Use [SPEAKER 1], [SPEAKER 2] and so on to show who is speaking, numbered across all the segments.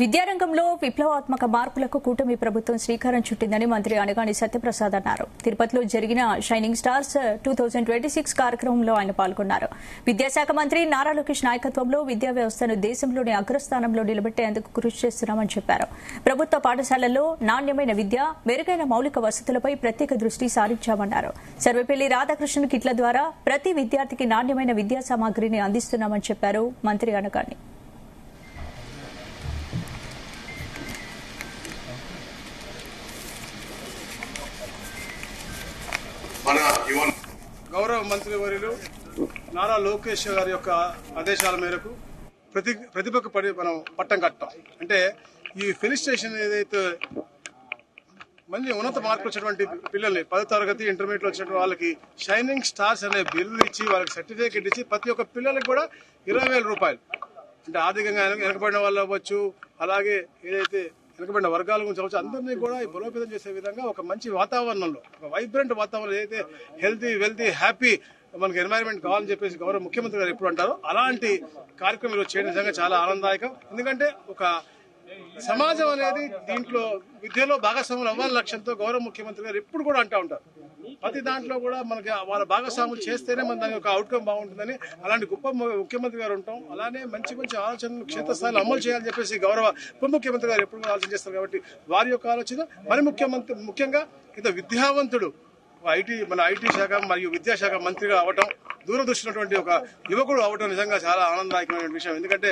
[SPEAKER 1] విద్యారంగంలో విప్లవాత్మక మార్పులకు కూటమి ప్రభుత్వం శ్రీకారం చుట్టిందని మంత్రి అనగాని సత్యప్రసాద్ అన్నారు. తిరుపతిలో జరిగిన షైనింగ్ స్టార్స్ 2026 కార్యక్రమంలో ఆయన పాల్గొన్నారు. విద్యాశాఖ మంత్రి నారా లోకేష్ నాయకత్వంలో విద్యా వ్యవస్థను దేశంలోని అగ్రస్థానంలో నిలబెట్టేందుకు కృషి చేస్తున్నామని చెప్పారు. ప్రభుత్వ పాఠశాలల్లో నాణ్యమైన విద్య, మెరుగైన మౌలిక వసతులపై ప్రత్యేక దృష్టి సారించామన్నారు. సర్వేపల్లి రాధాకృష్ణన్ కిట్ల ద్వారా ప్రతి విద్యార్థికి నాణ్యమైన విద్యా సామాగ్రిని అందిస్తున్నామని చెప్పారు మంత్రి అనగాని.
[SPEAKER 2] గౌరవ మంత్రివర్యులు నారా లోకేష్ గారి యొక్క ఆదేశాల మేరకు ప్రతిభకు మనం పట్టం కట్టాం. అంటే ఈ ఫెలిస్టేషన్ ఏదైతే మళ్ళీ ఉన్నత మార్కులు వచ్చినటువంటి పిల్లల్ని 10వ తరగతి ఇంటర్మీడియట్ వచ్చినటువంటి వాళ్ళకి షైనింగ్ స్టార్స్ అనే బిరుదు ఇచ్చి వాళ్ళకి సర్టిఫికేట్ ఇచ్చి ప్రతి ఒక్క పిల్లలకి కూడా 20,000 రూపాయలు, అంటే ఆర్థికంగా వెనకబడిన వాళ్ళు అవ్వచ్చు, అలాగే ఏదైతే వెనుకబడిన వర్గాల గురించి అవచ్చు, అందరినీ కూడా బలోపేతం చేసే విధంగా ఒక మంచి వాతావరణంలో, ఒక వైబ్రెంట్ వాతావరణం, ఏదైతే హెల్తీ వెల్తీ హ్యాపీ మనకి ఎన్వైరన్మెంట్ కావాలని చెప్పేసి గౌరవ ముఖ్యమంత్రి గారు ఎప్పుడు అంటారో అలాంటి కార్యక్రమాలు చేయడం నిజంగా చాలా ఆనందదాయకం. ఎందుకంటే ఒక సమాజం అనేది దీంట్లో విద్యలో భాగస్వాములు అవ్వాలని లక్ష్యంతో గౌరవ ముఖ్యమంత్రి గారు ఎప్పుడు కూడా అంటూ ఉంటారు. ప్రతి దాంట్లో కూడా మనకి వాళ్ళ భాగస్వాములు చేస్తేనే మన దానికి ఒక అవుట్కమ్ బాగుంటుందని అలాంటి గొప్ప ముఖ్యమంత్రి గారు ఉంటాం. అలానే మంచి మంచి ఆలోచనలు క్షేత్రస్థాయిలో అమలు చేయాలని చెప్పేసి గౌరవ ఉప ముఖ్యమంత్రి గారు ఎప్పుడు ఆలోచన చేస్తారు. కాబట్టి వారి యొక్క ఆలోచన మరి ముఖ్యంగా ఇంత విద్యావంతుడు మన ఐటీ శాఖ మరియు విద్యాశాఖ మంత్రిగా అవటం, దూరదృష్టి ఉన్నటువంటి ఒక యువకుడు అవటం నిజంగా చాలా ఆనందదాయకమైన విషయం. ఎందుకంటే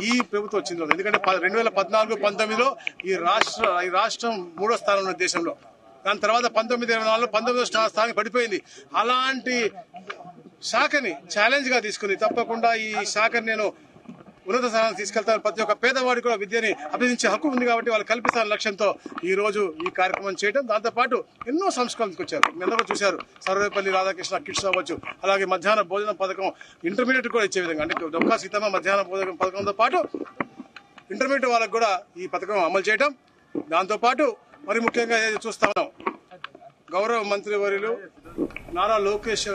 [SPEAKER 2] ఈ ప్రభుత్వం వచ్చింది, ఎందుకంటే 2014-19లో ఈ రాష్ట్రం 3వ స్థానంలో దేశంలో, దాని తర్వాత 1924లో 19వ స్థానానికి పడిపోయింది. అలాంటి శాఖని ఛాలెంజ్ గా తీసుకుని తప్పకుండా ఈ శాఖని నేను ఉన్నత స్థానానికి తీసుకెళ్తాను, ప్రతి ఒక్క పేదవాడి కూడా విద్యని అభ్యసించే హక్కు ఉంది కాబట్టి వాళ్ళు కల్పిస్తారన్న లక్ష్యంతో ఈ రోజు ఈ కార్యక్రమం చేయడం, దాంతోపాటు ఎన్నో సంస్కరణలు తీసుకొచ్చారు. అందరూ చూశారు, సర్వేపల్లి రాధాకృష్ణ కిట్స్ అవ్వచ్చు, అలాగే మధ్యాహ్న భోజన పథకం ఇంటర్మీడియట్ కూడా ఇచ్చే విధంగా, అంటే డొక్కా సీతమ్మ మధ్యాహ్న భోజన పథకంతో పాటు ఇంటర్మీడియట్ వాళ్ళకు కూడా ఈ పథకం అమలు చేయడం, దాంతోపాటు మరి ముఖ్యంగా చూస్తా ఉన్నాం గౌరవ మంత్రివర్యులు నారా లోకేష్